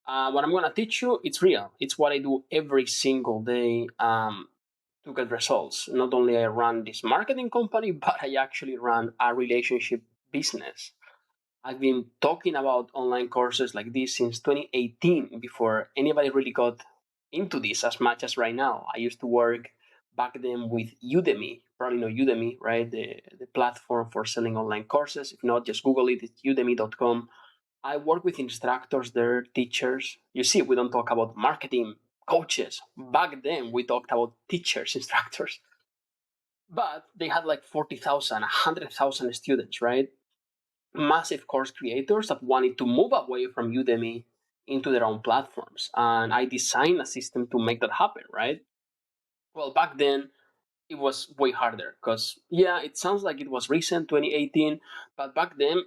What I'm going to teach you, it's real. It's what I do every single day to get results. Not only I run this marketing company, but I actually run a relationship business. I've been talking about online courses like this since 2018, before anybody really got into this as much as right now. I used to work back then with Udemy. Probably know Udemy, right? The platform for selling online courses. If not, just Google it. It's udemy.com. I work with instructors there, teachers. You see, we don't talk about marketing coaches. Back then, we talked about teachers, instructors. But they had like 40,000, 100,000 students, right? Massive course creators that wanted to move away from Udemy into their own platforms. And I designed a system to make that happen, right? Well, back then, it was way harder because, yeah, it sounds like it was recent, 2018, but back then,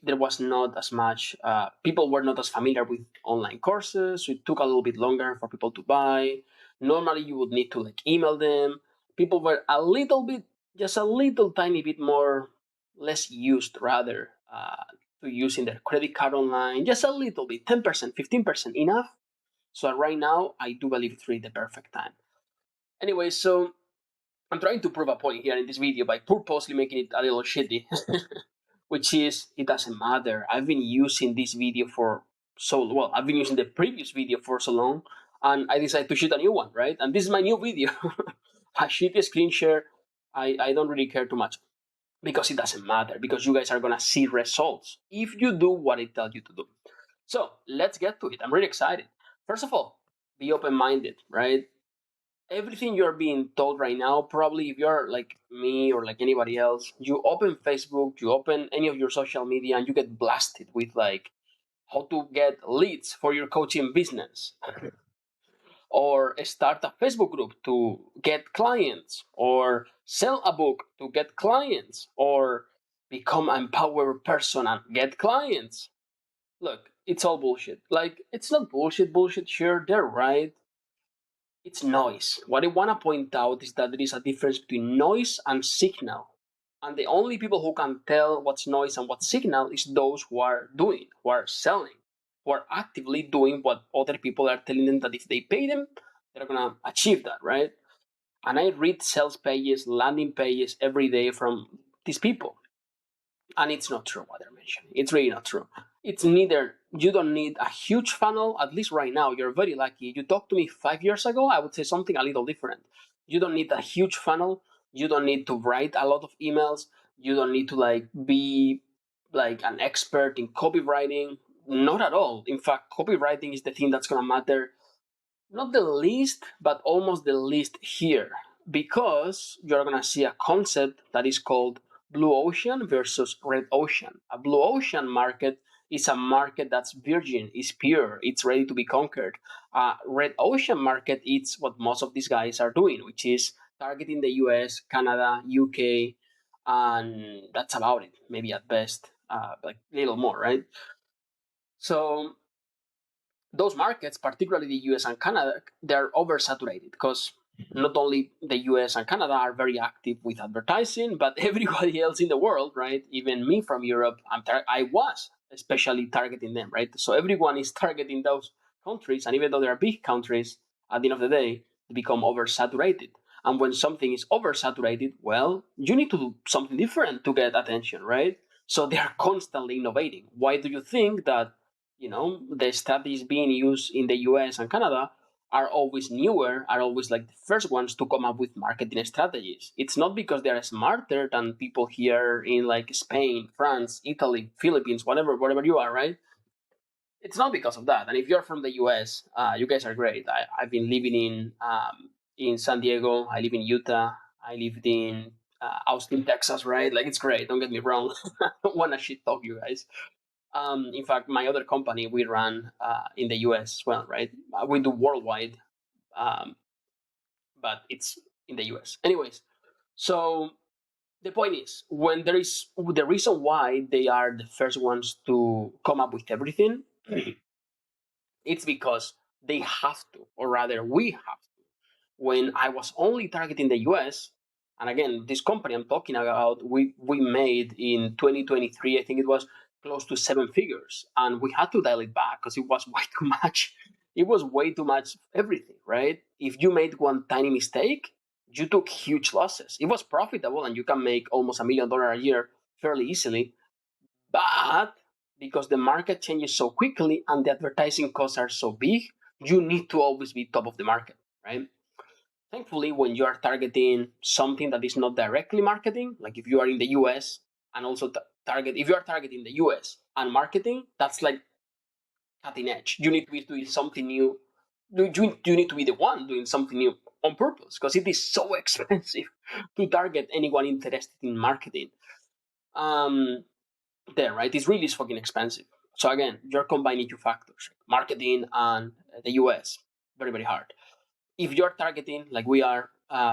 there was not as much, people were not as familiar with online courses. So it took a little bit longer for people to buy. Normally, you would need to like email them. People were a little bit, just a little tiny bit more, less used rather, to using their credit card online, just a little bit, 10%, 15% enough. So right now, I do believe it's really the perfect time. Anyway, so I'm trying to prove a point here in this video by purposely making it a little shitty, which is it doesn't matter. I've been using this video for so well. I've been using the previous video for so long, and I decided to shoot a new one, right? And this is my new video. A shitty screen share. I don't really care too much because it doesn't matter because you guys are gonna see results if you do what I tell you to do. So let's get to it. I'm really excited. First of all, be open-minded, right? Everything you're being told right now, probably if you're like me or like anybody else, you open Facebook, you open any of your social media, and you get blasted with like how to get leads for your coaching business, or start a Facebook group to get clients, or sell a book to get clients, or become an empowered person and get clients. Look, it's all bullshit. Like, it's not bullshit, sure, they're right, it's noise. What I want to point out is that there is a difference between noise and signal. And the only people who can tell what's noise and what's signal is those who are doing, who are selling, who are actively doing what other people are telling them that if they pay them, they're going to achieve that, right? And I read sales pages, landing pages every day from these people. And it's not true what they're mentioning. It's really not true. It's neither, you don't need a huge funnel, at least right now, you're very lucky. You talked to me 5 years ago, I would say something a little different. You don't need a huge funnel. You don't need to write a lot of emails. You don't need to like be like an expert in copywriting. Not at all. In fact, copywriting is the thing that's going to matter, not the least, but almost the least here, because you're going to see a concept that is called blue ocean versus red ocean. A blue ocean market is a market that's virgin, is pure, it's ready to be conquered. A red ocean market, it's what most of these guys are doing, which is targeting the US, Canada, UK, and that's about it, maybe at best, like a little more, right? So those markets, particularly the US and Canada, they're oversaturated because not only the US and Canada are very active with advertising, but everybody else in the world, right? Even me from Europe, I was especially targeting them, right? So everyone is targeting those countries, and even though they're big countries, at the end of the day, they become oversaturated. And when something is oversaturated, well, you need to do something different to get attention, right? So they are constantly innovating. Why do you think that the strategies being used in the US and Canada are always newer, are always like the first ones to come up with marketing strategies? It's not because they're smarter than people here in like Spain, France, Italy, Philippines, whatever you are, right? It's not because of that. And if you're from the US, you guys are great. I've been living in San Diego. I live in Utah. I lived in Austin, Texas, right? Like, it's great. Don't get me wrong. I don't want to shit talk you guys. In fact, my other company, we run in the US as well, right? We do worldwide, um, but it's in the US. Anyways, so the point is, when there is the reason why they are the first ones to come up with everything, it's because they have to, or rather, we have to. When I was only targeting the US, and again, this company I'm talking about, we made in 2023, I think it was close to seven figures, and we had to dial it back because it was way too much. It was way too much everything, right? If you made one tiny mistake, you took huge losses. It was profitable, and you can make almost $1 million a year fairly easily, but because the market changes so quickly and the advertising costs are so big, you need to always be top of the market, right? Thankfully, when you are targeting something that is not directly marketing, like if you are in the US and also if you are targeting the US and marketing, that's like cutting edge. You need to be doing something new. You need to be the one doing something new on purpose because it is so expensive to target anyone interested in marketing. Um, right? It's really fucking expensive. So again, you're combining two factors, marketing and the US. Very, very hard. If you're targeting, like we are,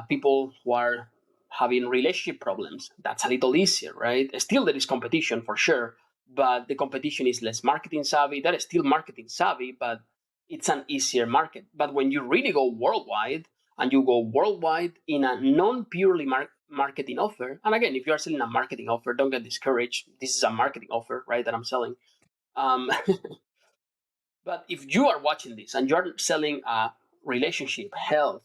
people who are having relationship problems, that's a little easier, right? Still, there is competition for sure, but the competition is less marketing savvy. That is still marketing savvy, but it's an easier market. But when you really go worldwide, and you go worldwide in a non-purely marketing offer, and again, if you are selling a marketing offer, don't get discouraged. This is a marketing offer, right? That I'm selling. Um, But if you are watching this and you're selling relationship, health,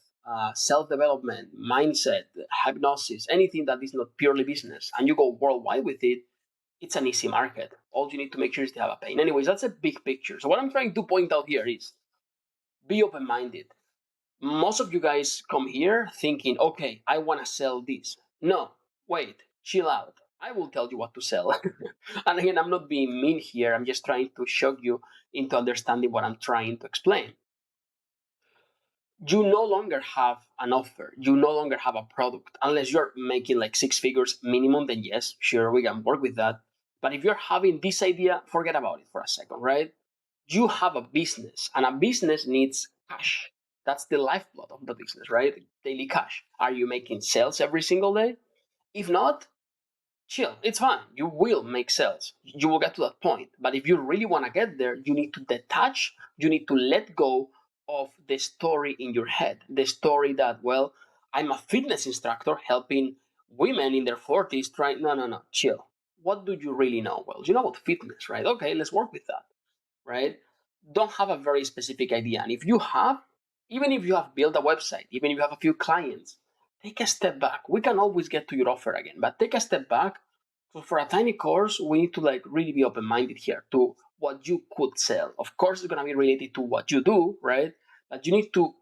self development, mindset, hypnosis, anything that is not purely business, and you go worldwide with it, it's an easy market. All you need to make sure is to have a pain. Anyways, that's a big picture. So, what I'm trying to point out here is be open minded. Most of you guys come here thinking, okay, I want to sell this. No, wait, chill out. I will tell you what to sell. And again, I'm not being mean here. I'm just trying to shock you into understanding what I'm trying to explain. You no longer have an offer. You no longer have a product. Unless you're making like six figures minimum, then yes, sure, we can work with that. But if you're having this idea, forget about it for a second, right? You have a business, and a business needs cash. That's the lifeblood of the business, right? Daily cash. Are you making sales every single day? If not, chill. It's fine. You will make sales. You will get to that point. But if you really want to get there, you need to detach, you need to let go of the story in your head. The story that, well, I'm a fitness instructor helping women in their 40s trying. No, no, no. Chill. What do you really know? Well, you know about fitness, right? Okay, let's work with that, right? Don't have a very specific idea. And if you have, even if you have built a website, even if you have a few clients, take a step back. We can always get to your offer again, but take a step back. So for a tiny course, we need to like really be open-minded here to what you could sell. Of course, it's gonna be related to what you do, right? But you need to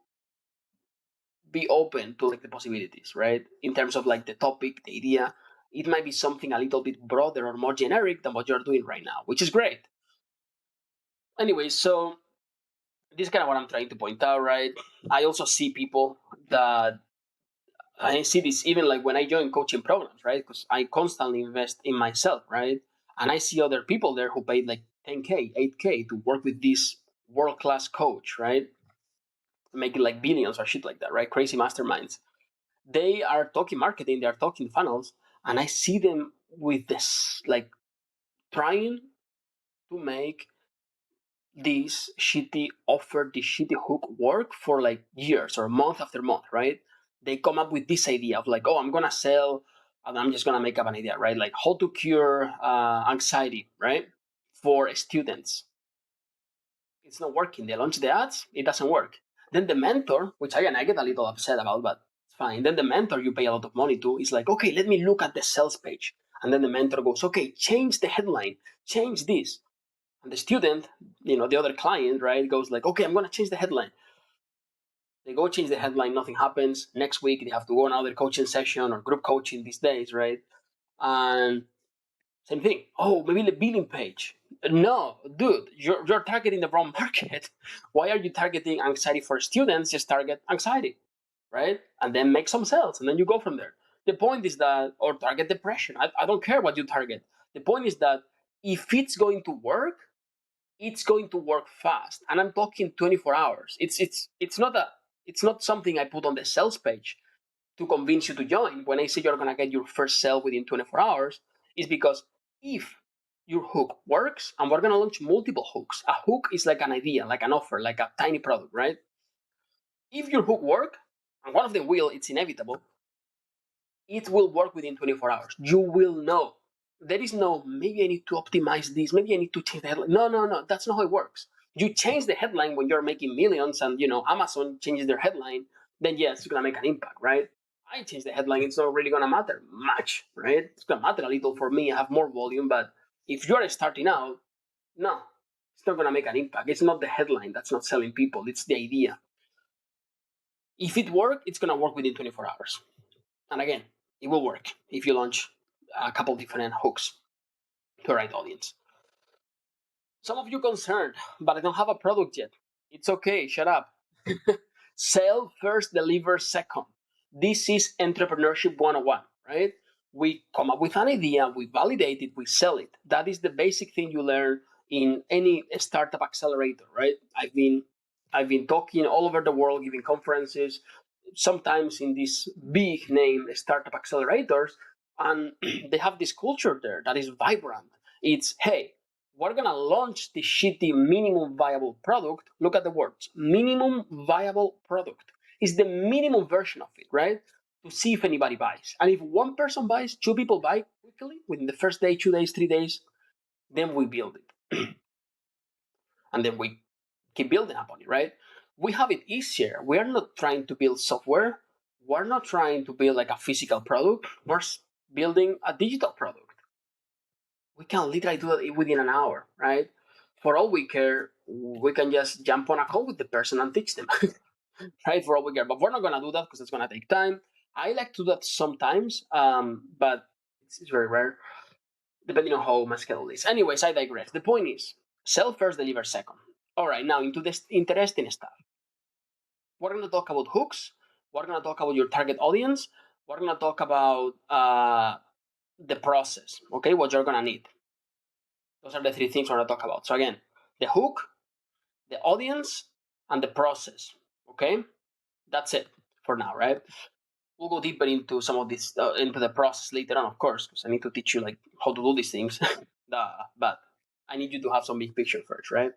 be open to like the possibilities, right? In terms of like the topic, the idea. It might be something a little bit broader or more generic than what you're doing right now, which is great. Anyway, so this is kind of what I'm trying to point out, right? I also see people that I see this even like when I join coaching programs, right? Because I constantly invest in myself, right? And I see other people there who paid like 10K, 8K to work with this world class coach, right? Making like billions or shit like that, right? Crazy masterminds. They are talking marketing, they are talking funnels, and I see them with this like trying to make this shitty offer, this shitty hook work for like years or month after month, right? They come up with this idea of like, oh, I'm gonna sell, and I'm just gonna make up an idea, right? Like how to cure anxiety, right? For students. It's not working. They launch the ads, it doesn't work. Then the mentor, which again I get a little upset about, but it's fine. Then the mentor you pay a lot of money to is like, okay, let me look at the sales page. And then the mentor goes, okay, change the headline, change this. And the student, the other client, right, goes like, okay, I'm going to change the headline. They go change the headline, nothing happens. Next week, they have to go on another coaching session or group coaching these days, right? And same thing. Oh, maybe the billing page. No, dude, you're targeting the wrong market. Why are you targeting anxiety for students? Just target anxiety, right? And then make some sales, and then you go from there. The point is that, or target depression. I don't care what you target. The point is that if it's going to work, it's going to work fast, and I'm talking 24 hours. It's not something I put on the sales page to convince you to join. When I say you're going to get your first sale within 24 hours, is because if your hook works, and we're going to launch multiple hooks. A hook is like an idea, like an offer, like a tiny product, right? If your hook work, and one of them will, it's inevitable, it will work within 24 hours. You will know. There is no, maybe I need to optimize this, maybe I need to change the headline. No, no, no, that's not how it works. You change the headline when you're making millions and Amazon changes their headline, then yes, it's gonna make an impact, right? I change the headline, it's not really gonna matter much, right? It's gonna matter a little for me, I have more volume, but if you're starting out, no, it's not gonna make an impact. It's not the headline that's not selling people, it's the idea. If it works, it's gonna work within 24 hours. And again, it will work if you launch a couple different hooks to the right audience. Some of you concerned, but I don't have a product yet. It's okay, shut up. Sell first, deliver second. This is entrepreneurship 101, right? We come up with an idea, we validate it, we sell it. That is the basic thing you learn in any startup accelerator, right? I've been talking all over the world, giving conferences, sometimes in these big name startup accelerators, and they have this culture there that is vibrant. It's, hey, we're gonna launch the shitty minimum viable product. Look at the words. Minimum viable product is the minimum version of it, right? To see if anybody buys. And if one person buys, two people buy quickly within the first day, 2 days, 3 days, then we build it. And then we keep building upon it, right? We have it easier. We are not trying to build software. We're not trying to build like a physical product. We're building a digital product. We can literally do it within an hour, right? For all we care, we can just jump on a call with the person and teach them, right? For all we care. But we're not going to do that because it's going to take time. I like to do that sometimes, but it's very rare, depending on how my schedule is. Anyways, I digress. The point is, sell first, deliver second. All right, now into this interesting stuff. We're going to talk about hooks. We're going to talk about your target audience. We're going to talk about the process, okay? What you're going to need. Those are the three things we're going to talk about. So again, the hook, the audience, and the process. Okay, that's it for now, right? We'll go deeper into some of this, into the process later on, of course, because I need to teach you like how to do these things. But I need you to have some big picture first, right?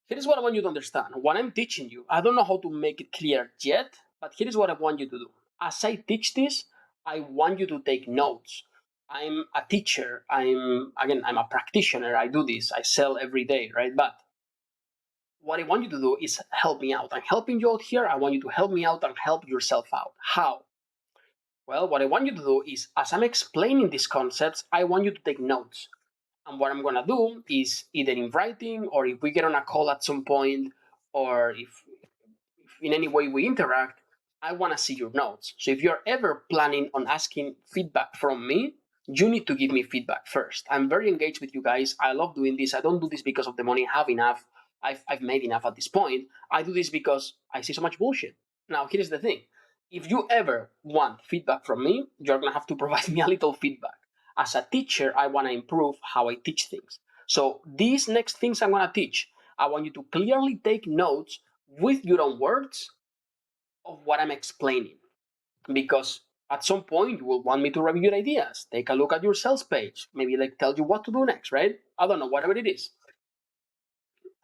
Here's what I want you to understand. What I'm teaching you, I don't know how to make it clear yet, but here's what I want you to do. As I teach this, I want you to take notes. I'm a teacher. I'm a practitioner. I do this. I sell every day, right? But what I want you to do is help me out. I'm helping you out here. I want you to help me out and help yourself out. How? Well, what I want you to do is, as I'm explaining these concepts, I want you to take notes. And what I'm going to do is either in writing, or if we get on a call at some point, or if in any way we interact, I want to see your notes. So if you're ever planning on asking feedback from me, you need to give me feedback first. I'm very engaged with you guys. I love doing this. I don't do this because of the money I have enough. I've made enough at this point. I do this because I see so much bullshit. Now, here's the thing. If you ever want feedback from me, you're going to have to provide me a little feedback. As a teacher, I want to improve how I teach things. So these next things I'm going to teach, I want you to clearly take notes with your own words of what I'm explaining. Because at some point you will want me to review your ideas, take a look at your sales page, maybe like tell you what to do next, right? I don't know, whatever it is.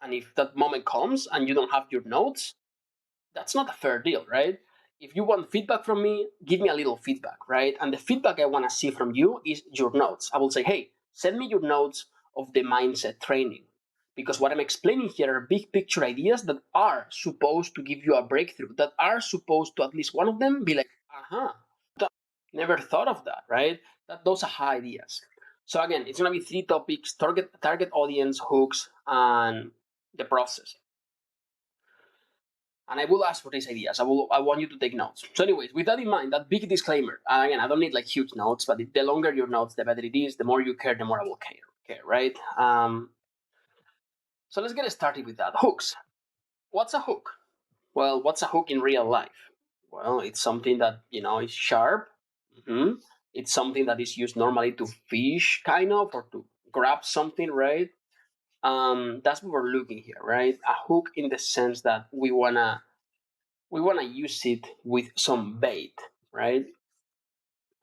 And if that moment comes and you don't have your notes, that's not a fair deal, right? If you want feedback from me, give me a little feedback, right? And the feedback I want to see from you is your notes. I will say, hey, send me your notes of the mindset training. Because what I'm explaining here are big picture ideas that are supposed to give you a breakthrough, that are supposed to, at least one of them, be like, uh-huh, never thought of that, right? Those are high ideas. So again, it's going to be three topics: target audience, hooks, and the process. And I will ask for these ideas. I want you to take notes. So, anyways, with that in mind, that big disclaimer. Again, I don't need like huge notes, but the longer your notes, the better it is. The more you care, the more I will care, right? So let's get started with that. Hooks. What's a hook? Well, what's a hook in real life? Well, it's something that is sharp. Mm-hmm. It's something that is used normally to fish, kind of, or to grab something, right? That's what we're looking here, right? A hook in the sense that we wanna use it with some bait, right?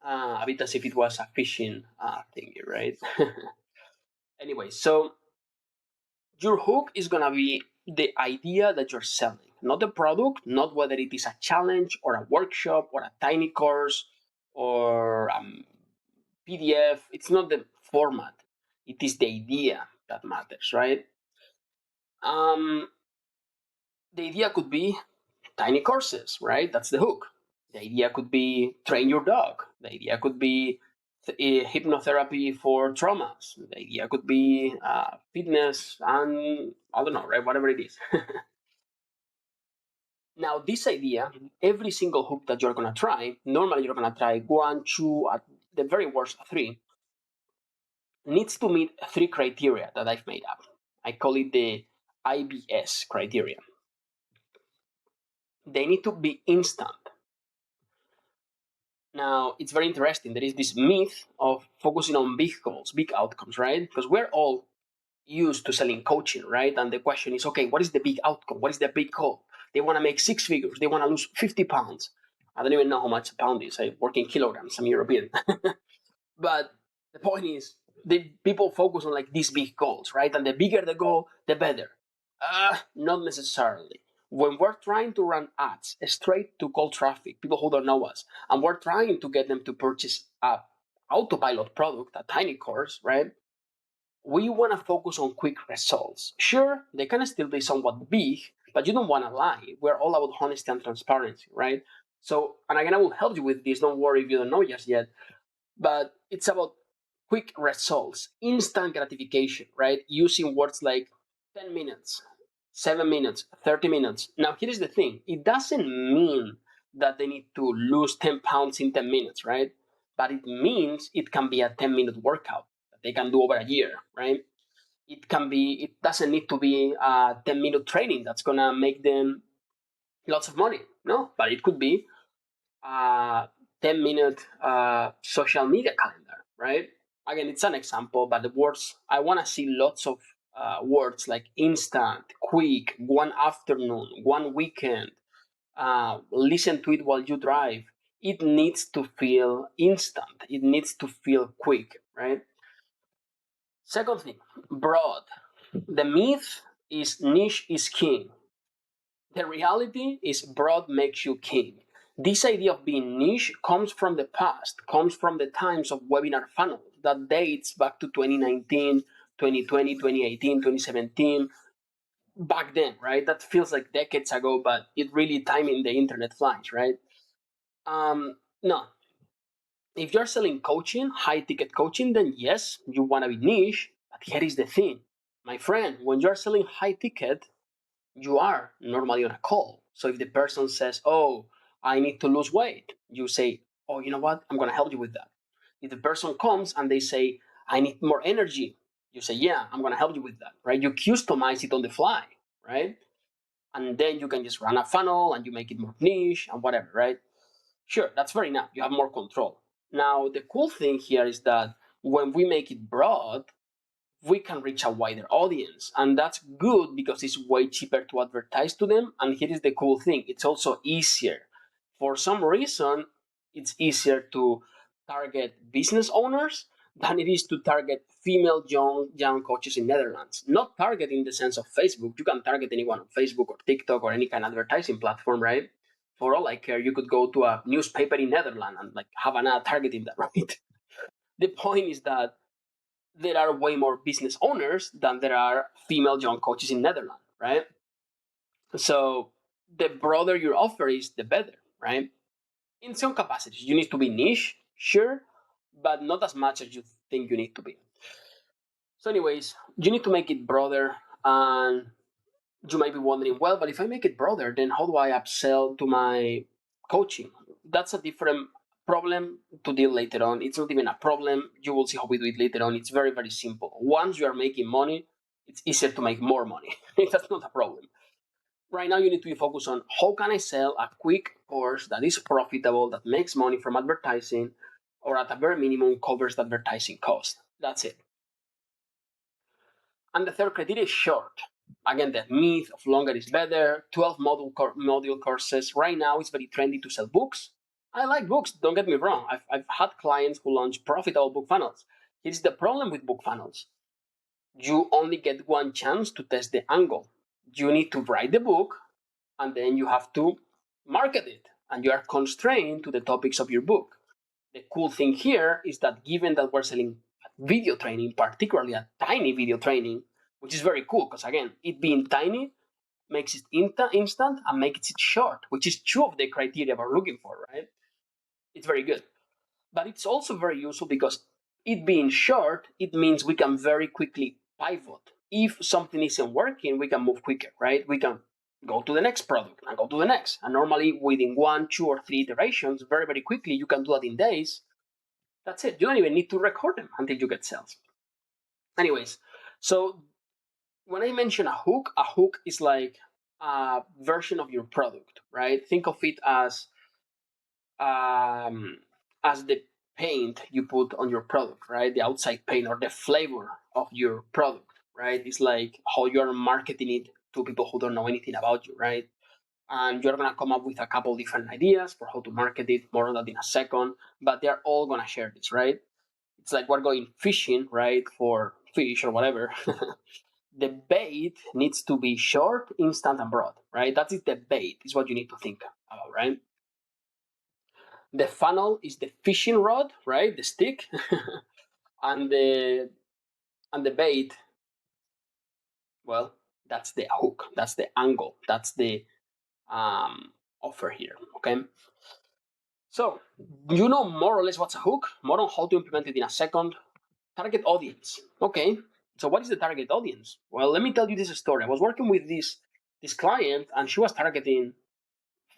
A bit as if it was a fishing thingy, right? Anyway, so your hook is gonna be the idea that you're selling, not the product, not whether it is a challenge or a workshop or a tiny course or PDF. It's not the format. It is the idea that matters, right? Um, the idea could be tiny courses, right? That's the hook. The idea could be train your dog. The idea could be hypnotherapy for traumas. The idea could be fitness and I don't know, right? Whatever it is. Now, this idea, every single hook that you're going to try, normally you're going to try one, two, at the very worst, three, needs to meet three criteria that I've made up. I call it the IBS criteria. They need to be instant. Now, it's very interesting. There is this myth of focusing on big goals, big outcomes, right? Because we're all used to selling coaching, right? And the question is, okay, what is the big outcome? What is the big goal? They want to make 6 figures. They want to lose 50 pounds. I don't even know how much a pound is. I work in kilograms. I'm European. But the point is, the people focus on like these big goals, right? And the bigger the goal, the better. Not necessarily. When we're trying to run ads straight to cold traffic, people who don't know us, and we're trying to get them to purchase a autopilot product, a tiny course, right? We want to focus on quick results. Sure, they can still be somewhat big, but you don't want to lie. We're all about honesty and transparency, right? So, and again, I will help you with this. Don't worry if you don't know just yet. But it's about quick results, instant gratification, right? Using words like 10 minutes, 7 minutes, 30 minutes. Now, here is the thing it doesn't mean that they need to lose 10 pounds in 10 minutes, right? But it means it can be a 10-minute workout that they can do over a year, right? It doesn't need to be a 10-minute training that's going to make them lots of money, no? But it could be a 10-minute social media calendar, right? Again, it's an example, but the words, I want to see lots of words like instant, quick, one afternoon, one weekend, listen to it while you drive. It needs to feel instant, it needs to feel quick, right? Second thing, broad. The myth is niche is king. The reality is broad makes you king. This idea of being niche comes from the past, comes from the times of webinar funnels that dates back to 2019, 2020, 2018, 2017. Back then, right? That feels like decades ago, but it really timing the internet flies, right? No, if you're selling coaching, high ticket coaching, then yes, you want to be niche. But here is the thing, my friend, when you're selling high ticket, you are normally on a call. So if the person says, "Oh, I need to lose weight," you say, "Oh, you know what? I'm going to help you with that." If the person comes and they say, "I need more energy," you say, "Yeah, I'm going to help you with that," right? You customize it on the fly, right? And then you can just run a funnel and you make it more niche and whatever, right? Sure, that's fair enough. You have more control. Now, the cool thing here is that when we make it broad, we can reach a wider audience. And that's good because it's way cheaper to advertise to them. And here is the cool thing, it's also easier. For some reason, it's easier to target business owners than it is to target female young coaches in Netherlands. Not target in the sense of Facebook. You can target anyone on Facebook or TikTok or any kind of advertising platform, right? For all I care, you could go to a newspaper in Netherlands and like have an ad targeting that, right? The point is that there are way more business owners than there are female young coaches in Netherlands, right? So the broader your offer is, the better, right? In some capacities, you need to be niche, sure, but not as much as you think you need to be. So, anyways, you need to make it broader, and you might be wondering, well, but if I make it broader, then how do I upsell to my coaching? That's a different problem to deal later on. It's not even a problem. You will see how we do it later on. It's very, very simple. Once you are making money, it's easier to make more money. That's not a problem. Right now, you need to be focused on how can I sell a quick course that is profitable, that makes money from advertising, or at a very minimum covers the advertising cost. That's it. And the third criteria is short. Again, the myth of longer is better. 12 module courses. Right now, it's very trendy to sell books. I like books, don't get me wrong. I've had clients who launch profitable book funnels. Here's the problem with book funnels: you only get one chance to test the angle. You need to write the book, and then you have to market it. And you are constrained to the topics of your book. The cool thing here is that given that we're selling video training, particularly a tiny video training, which is very cool because, again, it being tiny makes it instant and makes it short, which is two of the criteria we're looking for, right? It's very good. But it's also very useful because it being short, it means we can very quickly pivot. If something isn't working, we can move quicker, right? We can go to the next product and go to the next. And normally within 1, 2, or 3 iterations, very, very quickly, you can do that in days. That's it. You don't even need to record them until you get sales. Anyways, so when I mention a hook is like a version of your product, right? Think of it um, as the paint you put on your product, right? The outside paint or the flavor of your product, right? It's like how you're marketing it to people who don't know anything about you, right? And you're gonna come up with a couple different ideas for how to market it. More on that in a second, but they're all gonna share this, right? It's like we're going fishing, right, for fish or whatever. The bait needs to be short, instant, and broad, right? That is the bait, is what you need to think about, right? The funnel is the fishing rod, right? The stick, and the bait, well, that's the hook, that's the angle, that's the offer here. Okay. So you know more or less what's a hook, more on how to implement it in a second. Target audience. Okay. So what is the target audience? Well, let me tell you this story. I was working with this client and she was targeting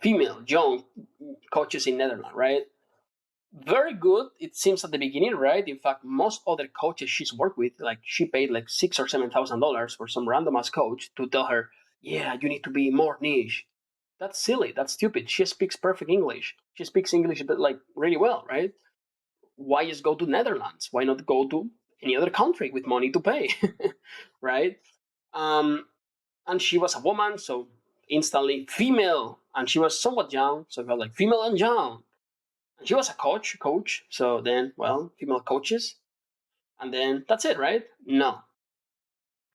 female young coaches in Netherlands, right? Very good, it seems at the beginning, right? In fact, most other coaches she's worked with, like she paid like $6,000 or $7,000 for some random ass coach to tell her, yeah, you need to be more niche. That's silly. That's stupid. She speaks perfect English. She speaks English like really well, right? Why just go to Netherlands? Why not go to any other country with money to pay, right? Um, and she was a woman, so instantly female, and she was somewhat young, so it felt like female and young. And she was a coach. So then, well, female coaches, and then that's it, right? No,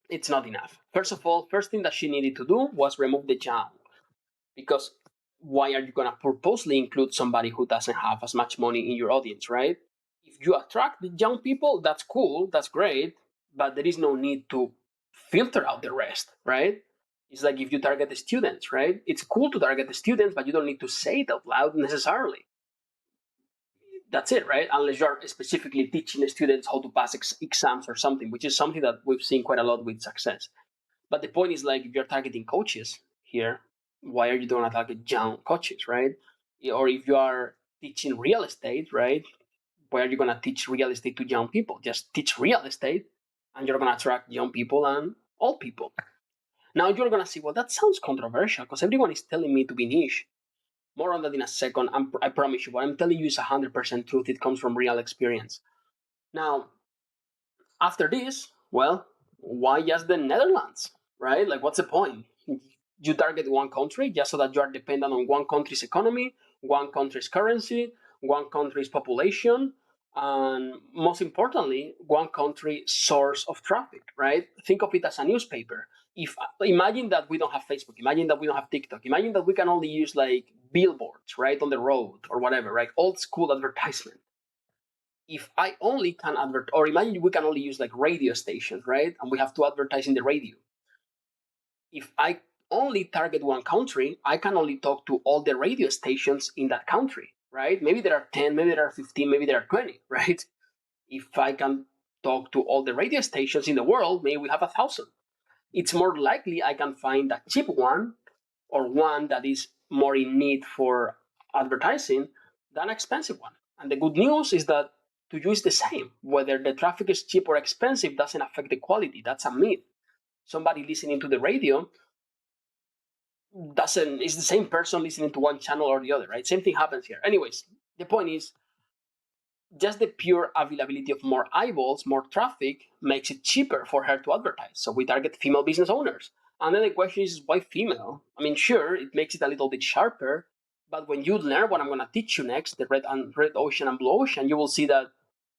it's not enough. First of all, first thing that she needed to do was remove the young, because why are you gonna purposely include somebody who doesn't have as much money in your audience, right? If you attract the young people, that's cool, that's great, but there is no need to filter out the rest, right? It's like if you target the students, right? It's cool to target the students, but you don't need to say it out loud necessarily. That's it, right? Unless you're specifically teaching the students how to pass exams or something, which is something that we've seen quite a lot with success. But the point is, like, if you're targeting coaches here, why are you doing target young coaches, right? Or if you are teaching real estate, right? Why are you going to teach real estate to young people? Just teach real estate and you're going to attract young people and old people. Now you're going to say, well, that sounds controversial because everyone is telling me to be niche. More on that in a second. I promise you, what I'm telling you is 100% truth. It comes from real experience. Now, after this, well, why just the Netherlands, right? Like, what's the point? You target one country just so that you are dependent on one country's economy, one country's currency, one country's population, and most importantly, one country's source of traffic, right? Think of it as a newspaper. If imagine that we don't have Facebook, imagine that we don't have TikTok, imagine that we can only use like billboards, right, on the road or whatever, right? Old school advertisement. If I only can advert, or imagine we can only use like radio stations, right? And we have to advertise in the radio. If I only target one country, I can only talk to all the radio stations in that country, right? Maybe there are 10, maybe there are 15, maybe there are 20, right? If I can talk to all the radio stations in the world, maybe we have 1,000. It's more likely I can find a cheap one or one that is more in need for advertising than an expensive one. And the good news is that to you is the same. Whether the traffic is cheap or expensive doesn't affect the quality. That's a myth. Somebody listening to the radio doesn't is the same person listening to one channel or the other, right? Same thing happens here. Anyways, the point is just the pure availability of more eyeballs, more traffic makes it cheaper for her to advertise. So we target female business owners. And then the question is, why female? I mean, sure, it makes it a little bit sharper, but when you learn what I'm going to teach you next, the red ocean and blue ocean, you will see that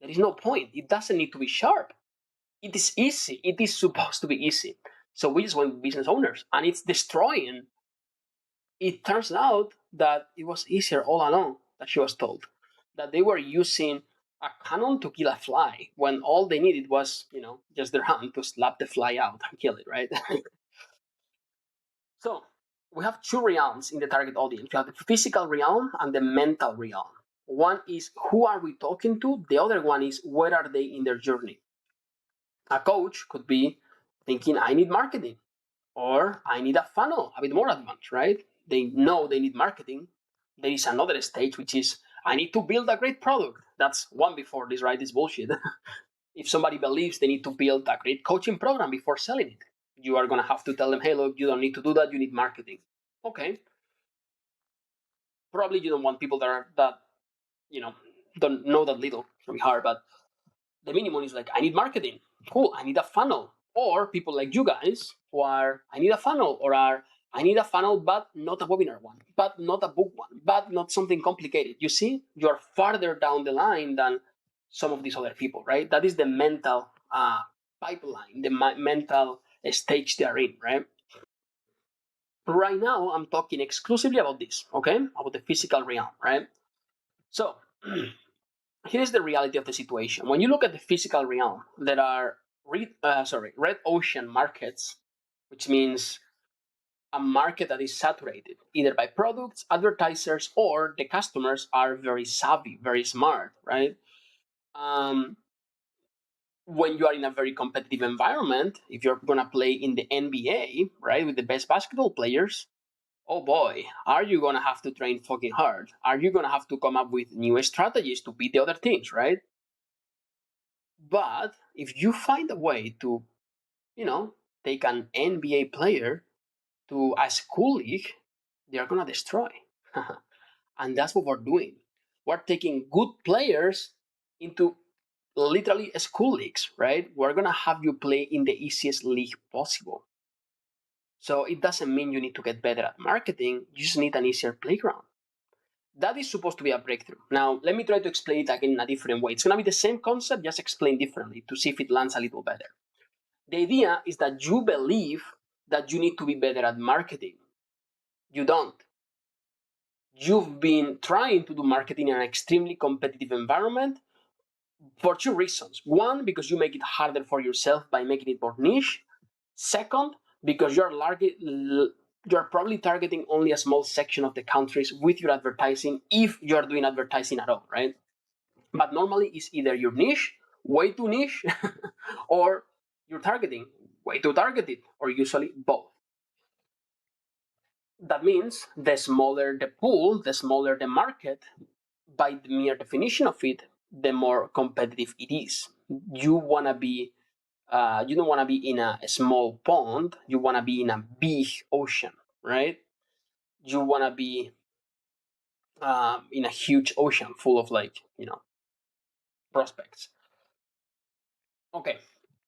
there is no point. It doesn't need to be sharp. It is easy. It is supposed to be easy. So we just went business owners, and it's destroying. It turns out that it was easier all along, that she was told, that they were using a cannon to kill a fly when all they needed was, just their hand to slap the fly out and kill it, right? So we have two realms in the target audience. We have the physical realm and the mental realm. One is who are we talking to? The other one is where are they in their journey? A coach could be thinking, I need marketing, or I need a funnel a bit more advanced, right? They know they need marketing. There is another stage, which is I need to build a great product. That's one before this, right? It's bullshit. If somebody believes they need to build a great coaching program before selling it, you are going to have to tell them, hey, look, you don't need to do that. You need marketing. Okay. Probably you don't want people that you know, don't know that little. It's going to be hard, but the minimum is like, I need marketing. Cool. I need a funnel. Or people like you guys who are, I need a funnel, or are, I need a funnel, but not a webinar one, but not a book one, but not something complicated. You see, you're farther down the line than some of these other people, right? That is the mental pipeline, the mental stage they are in, right? Right now, I'm talking exclusively about this, okay? About the physical realm, right? So, here's the reality of the situation. When you look at the physical realm, there are red ocean markets, which means a market that is saturated either by products, advertisers, or the customers are very savvy, very smart, right? Um, when you are in a very competitive environment, if you're gonna play in the NBA, right, with the best basketball players, oh boy, are you gonna have to train fucking hard? Are you gonna have to come up with new strategies to beat the other teams, right? But if you find a way to, take an NBA player to a school league, they're gonna destroy. And that's what we're doing. We're taking good players into literally school leagues, right? We're gonna have you play in the easiest league possible. So it doesn't mean you need to get better at marketing, you just need an easier playground. That is supposed to be a breakthrough. Now, let me try to explain it again in a different way. It's gonna be the same concept, just explained differently to see if it lands a little better. The idea is that you believe that you need to be better at marketing. You don't. You've been trying to do marketing in an extremely competitive environment for two reasons. One, because you make it harder for yourself by making it more niche. Second, because you're probably targeting only a small section of the countries with your advertising, if you're doing advertising at all, right? But normally it's either your niche, way too niche, or you're targeting, way too targeted, or usually both. That means the smaller the pool, the smaller the market, by the mere definition of it, the more competitive it is. You wanna be, you don't wanna be in a small pond. You wanna be in a big ocean, right? You wanna be in a huge ocean full of prospects. Okay,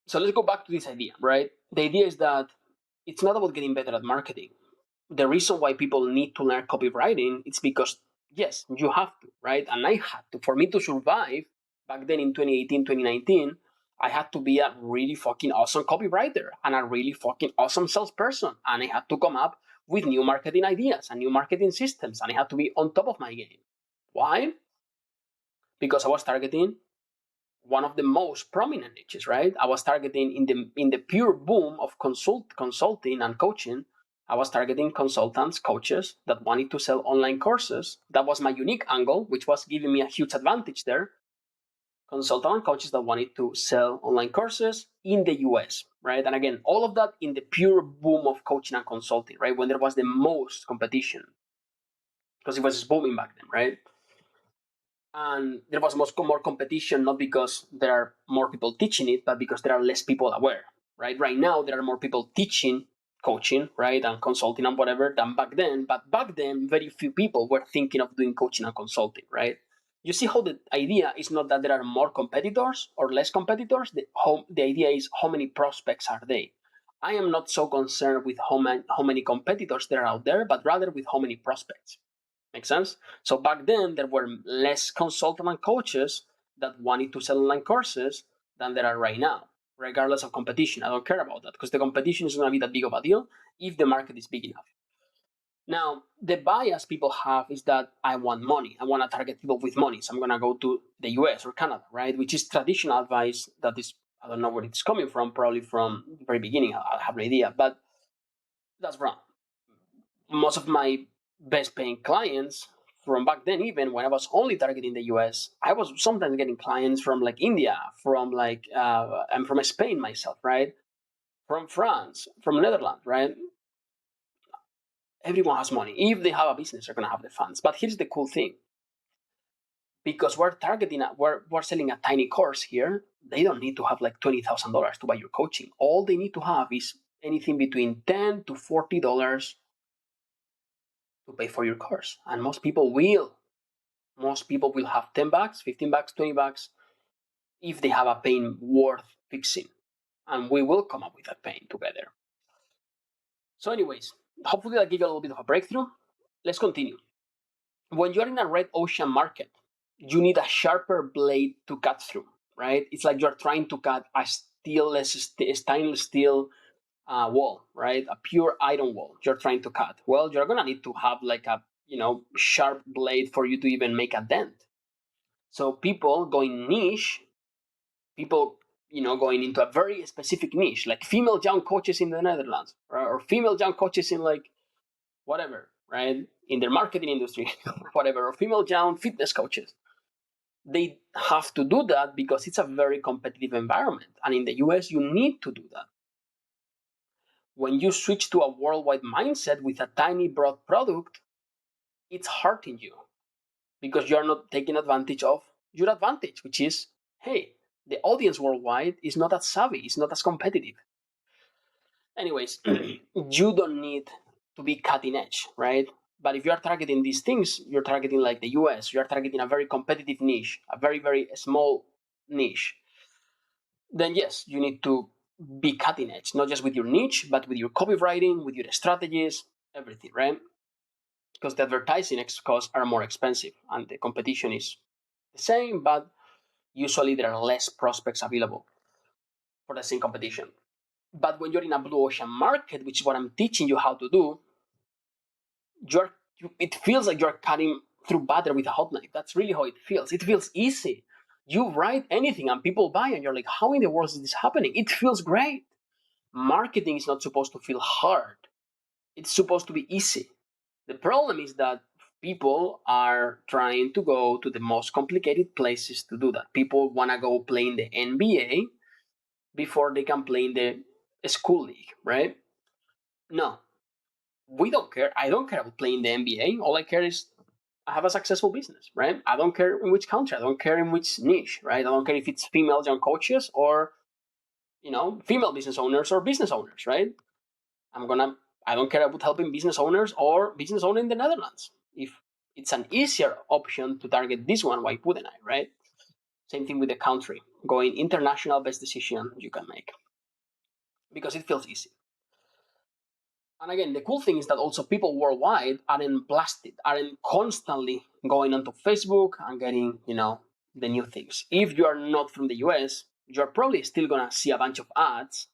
so let's go back to this idea, right? The idea is that it's not about getting better at marketing. The reason why people need to learn copywriting is because, yes, you have to, right? And I had to. For me to survive back then in 2018, 2019, I had to be a really fucking awesome copywriter and a really fucking awesome salesperson. And I had to come up with new marketing ideas and new marketing systems. And I had to be on top of my game. Why? Because I was targeting one of the most prominent niches, right? I was targeting in the pure boom of consulting and coaching. I was targeting consultants, coaches that wanted to sell online courses. That was my unique angle, which was giving me a huge advantage there. Consultant and coaches that wanted to sell online courses in the US, right? And again, all of that in the pure boom of coaching and consulting, right? When there was the most competition, because it was booming back then, right? And there was much more competition, not because there are more people teaching it, but because there are less people aware, right now there are more people teaching coaching, right, and consulting and whatever than back then. But back then very few people were thinking of doing coaching and consulting, right? You see how the idea is not that there are more competitors or less competitors. The idea is how many prospects are they. I am not so concerned with how many competitors there are out there, but rather with how many prospects. Make sense? So back then, there were less consultants and coaches that wanted to sell online courses than there are right now, regardless of competition. I don't care about that because the competition is not going to be that big of a deal if the market is big enough. Now, the bias people have is that I want money. I want to target people with money. So I'm going to go to the US or Canada, right? Which is traditional advice that is, I don't know where it's coming from, probably from the very beginning. I have no idea, but that's wrong. Most of my best paying clients from back then, even when I was only targeting the US, I was sometimes getting clients from like India, from like, I'm from Spain myself, right? From France, from Netherlands, right? Everyone has money. If they have a business, they're going to have the funds. But here's the cool thing, because we're selling a tiny course here, they don't need to have like $20,000 to buy your coaching. All they need to have is anything between $10 to $40 to pay for your course. And most people will. Most people will have $10, $15, $20 if they have a pain worth fixing. And we will come up with that pain together. So, anyways, hopefully that gave you a little bit of a breakthrough. Let's continue. When you're in a red ocean market, you need a sharper blade to cut through, right? It's like you're trying to cut a stainless steel wall, right? A pure iron wall you're trying to cut. Well, you're gonna need to have like a sharp blade for you to even make a dent. So people going niche, people going into a very specific niche, like female young coaches in the Netherlands, or female young coaches in like whatever, right? In their marketing industry, whatever, or female young fitness coaches. They have to do that because it's a very competitive environment. And in the US, you need to do that. When you switch to a worldwide mindset with a tiny, broad product, it's hurting you because you're not taking advantage of your advantage, which is, hey, the audience worldwide is not as savvy, it's not as competitive. Anyways, you don't need to be cutting edge, right? But if you are targeting these things, you're targeting like the US, you're targeting a very competitive niche, a very, very small niche, then yes, you need to be cutting edge, not just with your niche, but with your copywriting, with your strategies, everything, right? Because the advertising costs are more expensive and the competition is the same, but usually there are less prospects available for the same competition. But when you're in a blue ocean market, which is what I'm teaching you how to do, it feels like you're cutting through butter with a hot knife. That's really how it feels. It feels easy. You write anything and people buy, and you're like, how in the world is this happening? It feels great. Marketing is not supposed to feel hard. It's supposed to be easy. The problem is that people are trying to go to the most complicated places to do that. People want to go play in the NBA before they can play in the school league, right? No, we don't care. I don't care about playing the NBA. All I care is I have a successful business, right? I don't care in which country. I don't care in which niche, right? I don't care if it's female young coaches or female business owners or business owners, right? I'm gonna. I don't care about helping business owners or business owner in the Netherlands. If it's an easier option to target this one, why wouldn't I, right? Same thing with the country. Going international, best decision you can make because it feels easy. And again, the cool thing is that also people worldwide aren't blasted, aren't constantly going onto Facebook and getting, the new things. If you are not from the US, you're probably still gonna see a bunch of ads.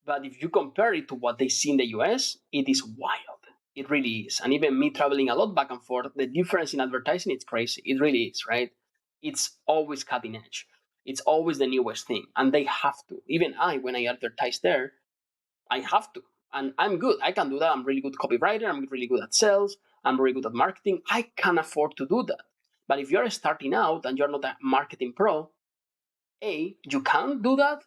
But if you compare it to what they see in the US, it is wild. It really is. And even me traveling a lot back and forth, the difference in advertising, it's crazy. It really is, right? It's always cutting edge. It's always the newest thing. And they have to. Even when I advertise there, I have to. And I'm good. I can do that. I'm really good copywriter. I'm really good at sales. I'm really good at marketing. I can afford to do that. But if you're starting out and you're not a marketing pro, A, you can't do that.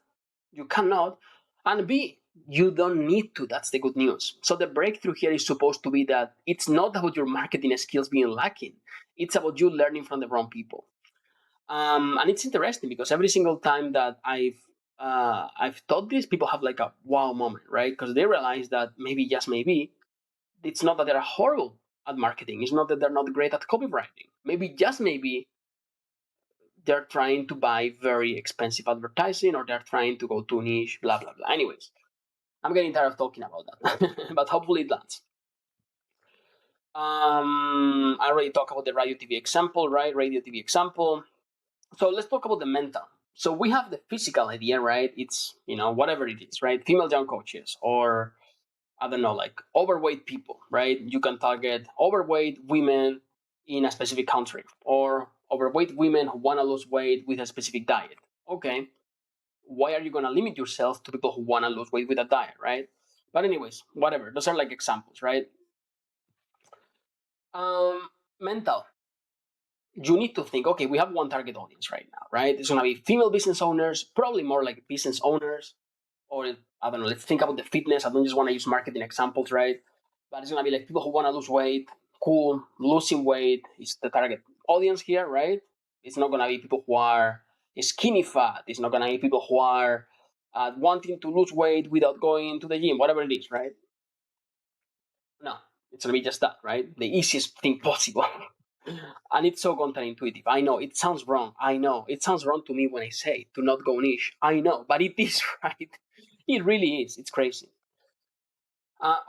You cannot. And B, you don't need to. That's the good news. So the breakthrough here is supposed to be that it's not about your marketing skills being lacking. It's about you learning from the wrong people. And it's interesting because every single time that I've taught this, people have like a wow moment, right? Because they realize that maybe, just maybe, it's not that they're horrible at marketing. It's not that they're not great at copywriting. Maybe, just maybe, they're trying to buy very expensive advertising or they're trying to go too niche, blah, blah, blah. Anyways, I'm getting tired of talking about that, but hopefully it lands. I already talked about the radio TV example, right? Radio TV example. So let's talk about the mental. So we have the physical idea, right? It's, whatever it is, right? Female young coaches or I don't know, like overweight people, right? You can target overweight women in a specific country or overweight women who want to lose weight with a specific diet. Okay, why are you going to limit yourself to people who want to lose weight with a diet, right? But anyways, whatever. Those are like examples, right? Mental. You need to think, okay, we have one target audience right now, right? It's going to be female business owners, probably more like business owners, or I don't know, let's think about the fitness. I don't just want to use marketing examples, right? But it's going to be like people who want to lose weight. Cool. Losing weight is the target audience here, right? It's not going to be people who are skinny fat. It's not going to be people who are wanting to lose weight without going to the gym, whatever it is, right? No, it's going to be just that, right? The easiest thing possible. And it's so counterintuitive. I know it sounds wrong. I know it sounds wrong to me when I say to not go niche. I know, but it is right. It really is. It's crazy.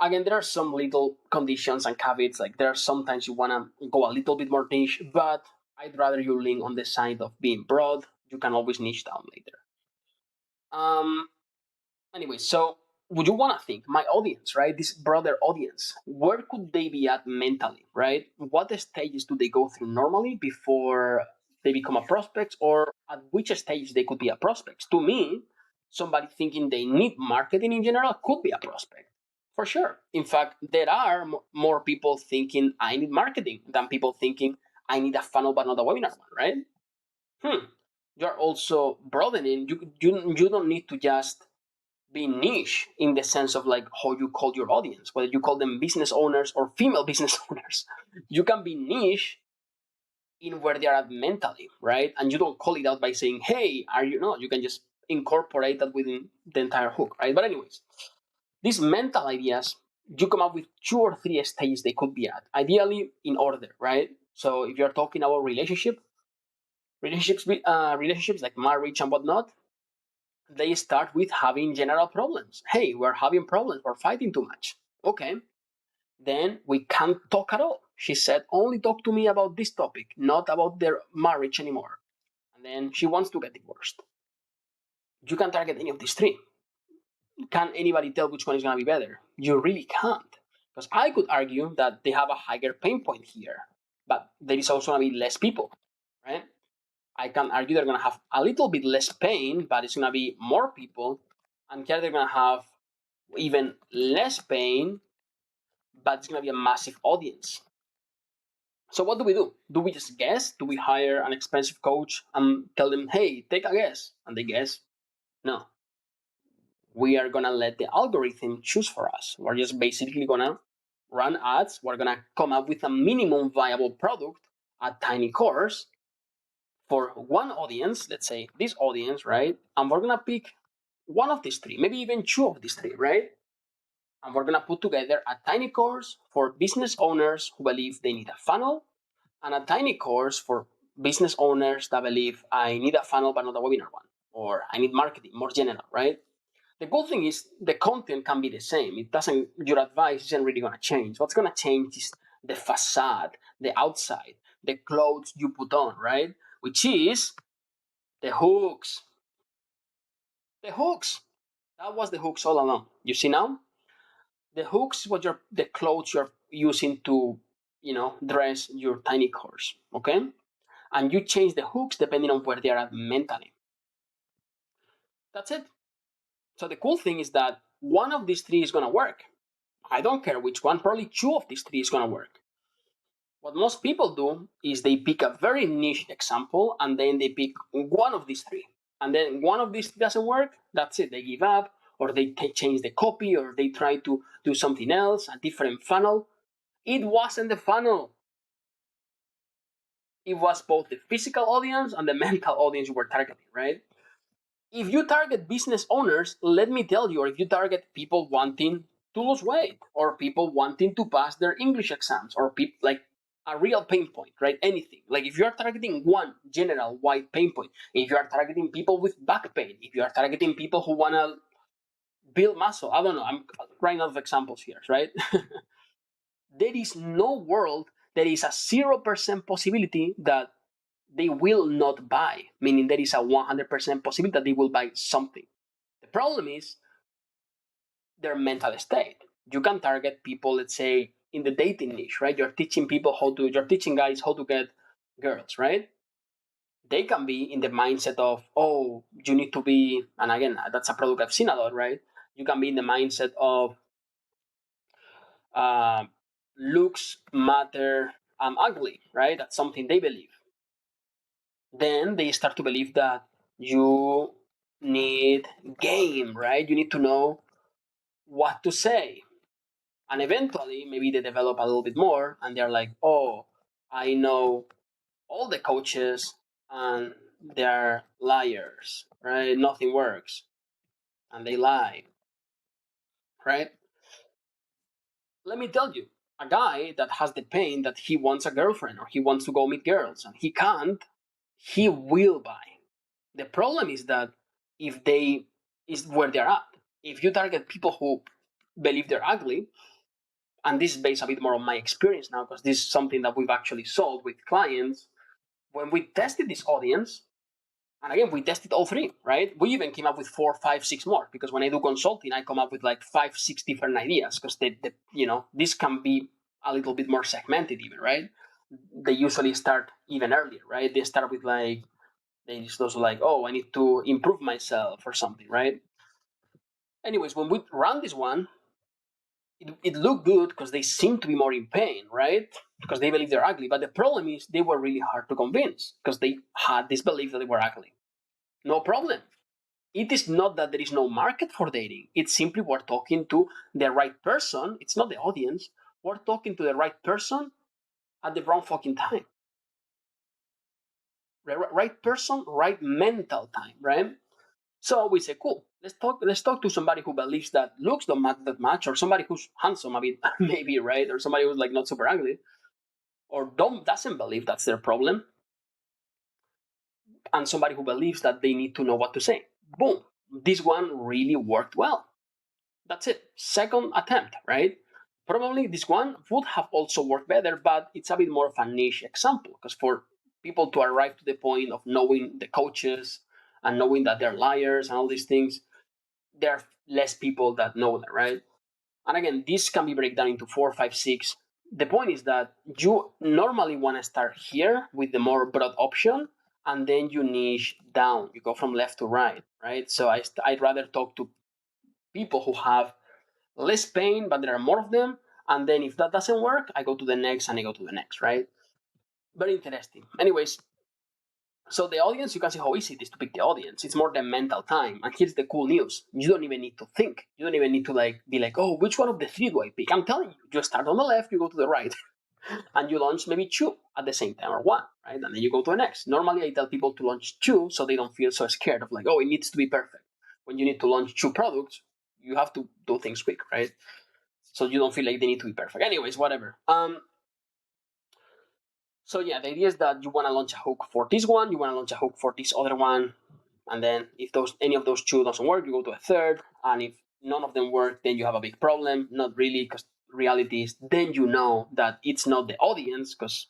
Again, there are some little conditions and caveats. Like there are sometimes you want to go a little bit more niche, but I'd rather you lean on the side of being broad. You can always niche down later. Um, Anyway, so would you want to think my audience, right? This broader audience, where could they be at mentally, right? What stages do they go through normally before they become a prospect, or at which stage they could be a prospect? To me, somebody thinking they need marketing in general could be a prospect. For sure. In fact, there are more people thinking I need marketing than people thinking I need a funnel but not a webinar one, right? Hmm. You're also broadening. You don't need to just be niche in the sense of like how you call your audience, whether you call them business owners or female business owners. You can be niche in where they are at mentally, right? And you don't call it out by saying, hey, are you not? You can just incorporate that within the entire hook, right? But, anyways, these mental ideas, you come up with 2 or 3 stages they could be at, ideally in order, right? So, if you're talking about relationships like marriage and whatnot, they start with having general problems. Hey, we're having problems. We're fighting too much. Okay. Then we can't talk at all. She said, only talk to me about this topic, not about their marriage anymore. And then she wants to get divorced. You can target any of these 3. Can anybody tell which one is going to be better? You really can't. Because I could argue that they have a higher pain point here, but there is also going to be less people, right? I can argue they're going to have a little bit less pain, but it's going to be more people. And here they're going to have even less pain, but it's going to be a massive audience. So what do we do? Do we just guess? Do we hire an expensive coach and tell them, hey, take a guess? And they guess? No. We are going to let the algorithm choose for us. We're just basically going to run ads. We're going to come up with a minimum viable product, a tiny course for one audience, let's say this audience, right? And we're going to pick one of these 3, maybe even 2 of these 3, right? And we're going to put together a tiny course for business owners who believe they need a funnel, and a tiny course for business owners that believe I need a funnel but not a webinar one, or I need marketing more general, right? The cool thing is the content can be the same. It doesn't, your advice isn't really going to change. What's going to change is the facade, the outside, the clothes you put on, right? Which is the hooks. The hooks. That was the hooks all along. You see now? The hooks what you're the clothes you're using to, dress your tiny course. Okay? And you change the hooks depending on where they are at mentally. That's it. So the cool thing is that one of these 3 is going to work. I don't care which one, probably 2 of these 3 is going to work. What most people do is they pick a very niche example and then they pick one of these 3. And then one of these doesn't work, that's it. They give up, or they change the copy, or they try to do something else, a different funnel. It wasn't the funnel. It was both the physical audience and the mental audience you were targeting, right? If you target business owners, let me tell you, or if you target people wanting to lose weight, or people wanting to pass their English exams, or people like a real pain point, right? Anything. Like if you are targeting one general wide pain point, if you are targeting people with back pain, if you are targeting people who want to build muscle, I don't know, I'm running out of examples here, right? There is no world, there is a 0% possibility that they will not buy, meaning there is a 100% possibility that they will buy something. The problem is their mental state. You can target people, let's say, in the dating niche, right? You're teaching guys how to get girls, right? They can be in the mindset of, oh, you need to be, and again, that's a product I've seen a lot, right? You can be in the mindset of uh, looks matter, I'm ugly, right? That's something they believe. Then they start to believe that you need game, right? You need to know what to say. And eventually, maybe they develop a little bit more and they're like, oh, I know all the coaches and they're liars, right? Nothing works and they lie, right? Let me tell you, a guy that has the pain that he wants a girlfriend or he wants to go meet girls and he can't, he will buy. The problem is that if they is where they're at. If you target people who believe they're ugly, and this is based a bit more on my experience now because this is something that we've actually solved with clients. When we tested this audience, and again, we tested all three, right? We even came up with four, five, six more because when I do consulting, I come up with like five, six different ideas because this can be a little bit more segmented, even, right? They usually start even earlier, right? They start with like they just also like, oh, I need to improve myself or something, right? Anyways, when we ran this one, it looked good because they seem to be more in pain, right? Because they believe they're ugly. But the problem is they were really hard to convince because they had this belief that they were ugly. No problem. It is not that there is no market for dating. It's simply we're talking to the right person. It's not the audience. We're talking to the right person at the wrong fucking time. Right person, right mental time, right? So we say, cool. Let's talk to somebody who believes that looks don't matter that much, or somebody who's handsome a bit, maybe, right? Or somebody who's like not super ugly, or don't doesn't believe that's their problem, and somebody who believes that they need to know what to say. Boom. This one really worked well. That's it. Second attempt, right? Probably this one would have also worked better, but it's a bit more of a niche example because for people to arrive to the point of knowing the coaches and knowing that they're liars and all these things, there are less people that know that, right? And again, this can be break down into four, five, six. The point is that you normally want to start here with the more broad option, and then you niche down. You go from left to right, right? So I'd rather talk to people who have less pain, but there are more of them. And then if that doesn't work, I go to the next and I go to the next, right? Very interesting. Anyways, so the audience, you can see how easy it is to pick the audience. It's more than mental time. And here's the cool news. You don't even need to think. You don't even need to like be like, oh, which one of the three do I pick? I'm telling you, you start on the left, you go to the right. And you launch maybe two at the same time or one, right? And then you go to the next. Normally I tell people to launch two so they don't feel so scared of like, oh, it needs to be perfect. When you need to launch two products, you have to do things quick, right? So you don't feel like they need to be perfect. Anyways, whatever. So yeah, the idea is that you want to launch a hook for this one, you want to launch a hook for this other one, and then if those any of those two doesn't work, you go to a third, and if none of them work, then you have a big problem. Not really, because reality is then you know that it's not the audience, because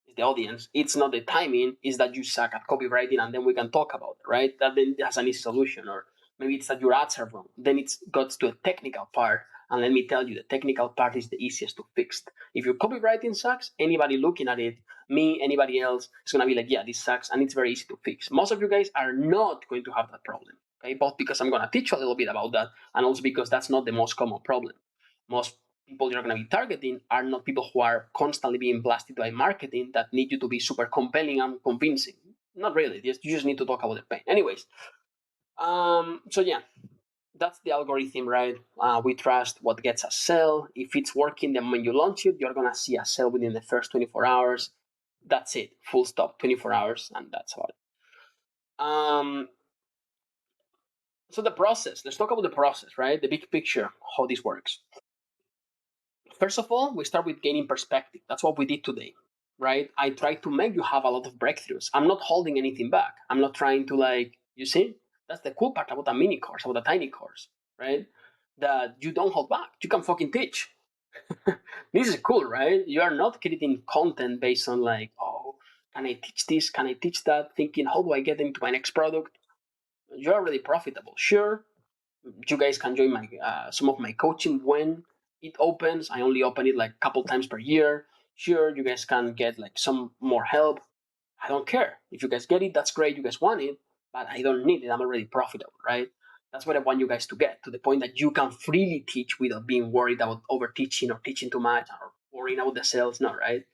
it's the audience. It's not the timing. It's that you suck at copywriting, and then we can talk about it, right? That then has an easy solution, or maybe it's that your ads are wrong. Then it's got to a technical part, and let me tell you, the technical part is the easiest to fix. If your copywriting sucks, anybody looking at it, me, anybody else, is going to be like, yeah, this sucks, and it's very easy to fix. Most of you guys are not going to have that problem, okay? Both because I'm going to teach you a little bit about that, and also because that's not the most common problem. Most people you're going to be targeting are not people who are constantly being blasted by marketing that need you to be super compelling and convincing. Not really. You just need to talk about the pain. Anyways, so yeah, that's the algorithm, right? We trust what gets a sell. If it's working, then when you launch it, you're gonna see a sell within the first 24 hours. That's it, full stop, 24 hours, and that's about it. So the process. Let's talk about the process, right? The big picture, how this works. First of all, we start with gaining perspective. That's what we did today, right? I try to make you have a lot of breakthroughs. I'm not holding anything back. I'm not trying to like, you see, that's the cool part about a mini course, about a tiny course, right? That you don't hold back. You can fucking teach. This is cool, right? You are not creating content based on like, oh, can I teach this? Can I teach that? Thinking, how do I get into my next product? You're already profitable. Sure, you guys can join my some of my coaching when it opens. I only open it like a couple times per year. Sure, you guys can get like some more help. I don't care. If you guys get it, that's great. You guys want it, but I don't need it. I'm already profitable, right? That's what I want you guys to get to the point that you can freely teach without being worried about over teaching or teaching too much or worrying about the sales. No, right?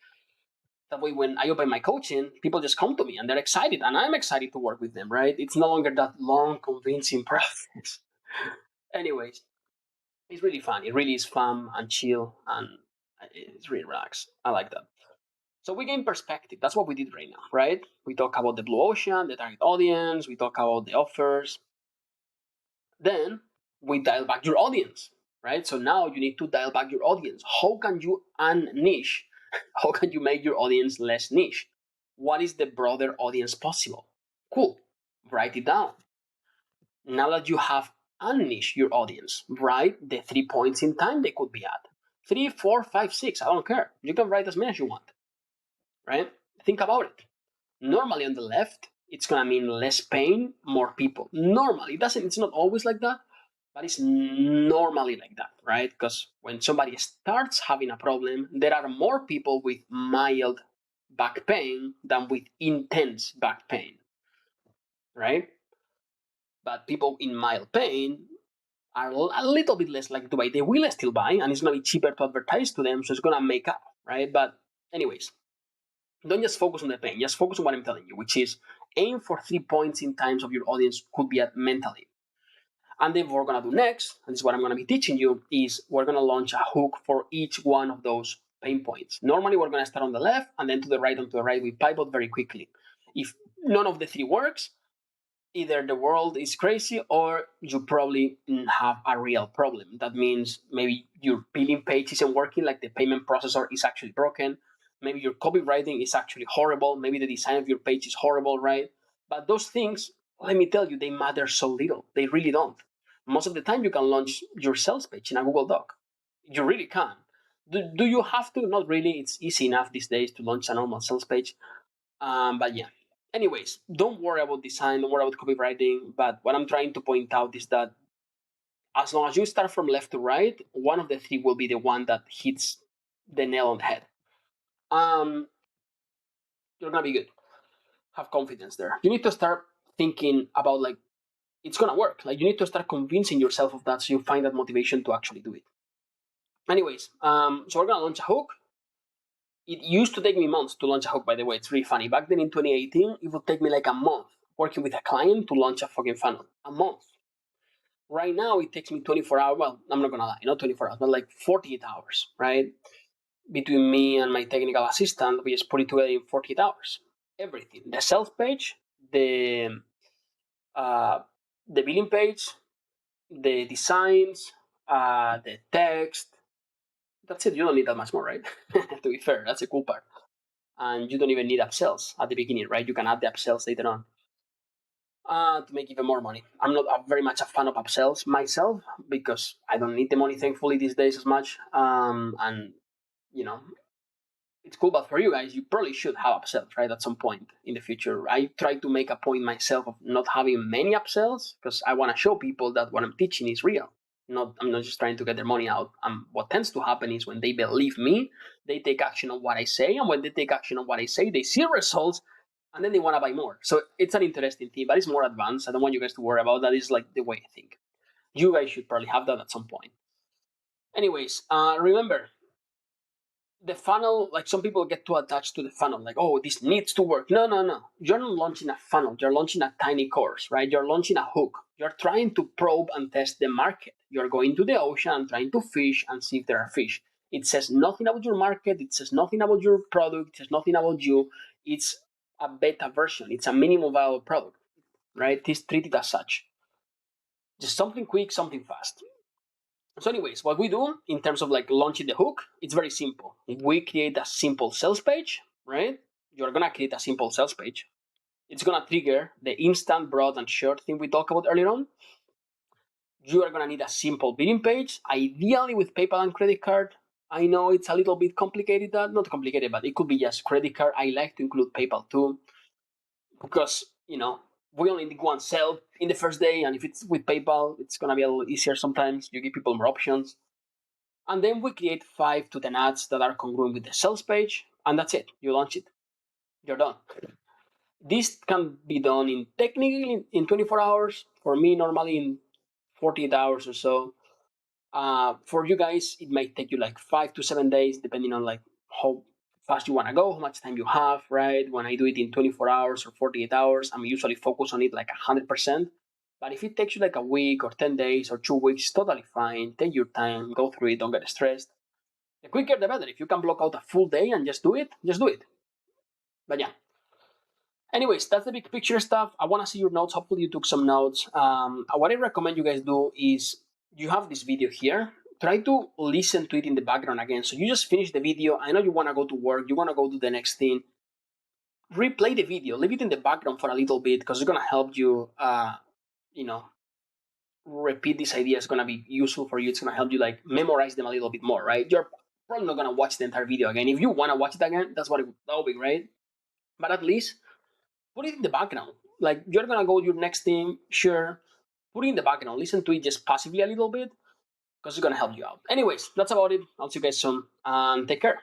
That way, when I open my coaching, people just come to me and they're excited, and I'm excited to work with them, right? It's no longer that long, convincing process. Anyways, it's really fun. It really is fun and chill, and it's really relaxed. I like that. So we gain perspective. That's what we did right now, right? We talk about the blue ocean, the target audience. We talk about the offers. Then we dial back your audience, right? So now you need to dial back your audience. How can you unniche? How can you make your audience less niche? What is the broader audience possible? Cool. Write it down. Now that you have unniched your audience, write the 3 points in time they could be at. 3, 4, 5, 6. I don't care. You can write as many as you want, right? Think about it. Normally on the left, it's gonna mean less pain, more people. Normally, it's not always like that, but it's normally like that, right? Because when somebody starts having a problem, there are more people with mild back pain than with intense back pain, right? But people in mild pain are a little bit less likely to buy. They will still buy, and it's gonna be cheaper to advertise to them, so it's gonna make up, right? But anyways, don't just focus on the pain. Just focus on what I'm telling you, which is aim for 3 points in times of your audience could be at mentally. And then what we're gonna do next, and this is what I'm gonna be teaching you, is we're gonna launch a hook for each one of those pain points. Normally we're gonna start on the left and then to the right and to the right. We pivot very quickly. If none of the three works, either the world is crazy or you probably have a real problem. That means maybe your billing page isn't working, like the payment processor is actually broken. Maybe your copywriting is actually horrible. Maybe the design of your page is horrible, right? But those things, let me tell you, they matter so little. They really don't. Most of the time, you can launch your sales page in a Google Doc. You really can. Do you have to? Not really. It's easy enough these days to launch a normal sales page. But yeah. Anyways, don't worry about design, don't worry about copywriting. But what I'm trying to point out is that as long as you start from left to right, one of the three will be the one that hits the nail on the head. Um, you're gonna be good. Have confidence there. You need to start thinking about like it's gonna work. Like you need to start convincing yourself of that so you find that motivation to actually do it. Anyways, so we're gonna launch a hook. It used to take me months to launch a hook, by the way. It's really funny. Back then in 2018, it would take me like a month working with a client to launch a fucking funnel. A month. Right now, it takes me 24 hours. Well, I'm not gonna lie, not 24 hours, but like 48 hours, right? Between me and my technical assistant, we just put it together in 48 hours. Everything. The sales page, uh, the billing page, the designs, the text. That's it. You don't need that much more, right? To be fair, that's the cool part. And you don't even need upsells at the beginning, right? You can add the upsells later on to make even more money. I'm not very much a fan of upsells myself because I don't need the money, thankfully, these days as much. And you know, it's cool, but for you guys, you probably should have upsells, right? At some point in the future. I try to make a point myself of not having many upsells because I want to show people that what I'm teaching is real. I'm not just trying to get their money out. What tends to happen is when they believe me, they take action on what I say, and when they take action on what I say, they see results, and then they want to buy more. So it's an interesting thing, but it's more advanced. I don't want you guys to worry about that. It's like the way I think. You guys should probably have that at some point. Anyways, remember, the funnel, like some people get too attached to the funnel, like, oh, this needs to work. No, no, no. You're not launching a funnel. You're launching a tiny course, right? You're launching a hook. You're trying to probe and test the market. You're going to the ocean and trying to fish and see if there are fish. It says nothing about your market. It says nothing about your product. It says nothing about you. It's a beta version. It's a minimum viable product, right? It's treated as such. Just something quick, something fast. So, anyways, what we do in terms of like launching the hook, it's very simple. We create a simple sales page, right? You're gonna create a simple sales page. It's gonna trigger the instant, broad, and short thing we talked about earlier on. You are gonna need a simple bidding page, ideally with PayPal and credit card. I know it's a little bit complicated, that not complicated, but it could be just credit card. I like to include PayPal too, because we only need one sale in the first day, and if it's with PayPal, it's gonna be a little easier sometimes. You give people more options. And then we create 5 to 10 ads that are congruent with the sales page, and that's it. You launch it. You're done. This can be done in technically in 24 hours. For me, normally in 48 hours or so. For you guys, it might take you like 5 to 7 days, depending on like how fast you want to go, how much time you have, right? When I do it in 24 hours or 48 hours, I'm usually focused on it like 100%. But if it takes you like a week or 10 days or 2 weeks, totally fine. Take your time, go through it, don't get stressed. The quicker the better. If you can block out a full day and just do it, just do it. But yeah. Anyways, that's the big picture stuff. I want to see your notes. Hopefully, you took some notes. What I recommend you guys do is you have this video here. Try to listen to it in the background again. So you just finish the video. I know you want to go to work. You want to go do the next thing. Replay the video. Leave it in the background for a little bit because it's gonna help you. You know, repeat this idea. It's gonna be useful for you. It's gonna help you like memorize them a little bit more, right? You're probably not gonna watch the entire video again. If you want to watch it again, that would be great. But at least put it in the background. Like you're gonna go your next thing, sure. Put it in the background. Listen to it just passively a little bit because it's gonna help you out. Anyways, that's about it. I'll see you guys soon and take care.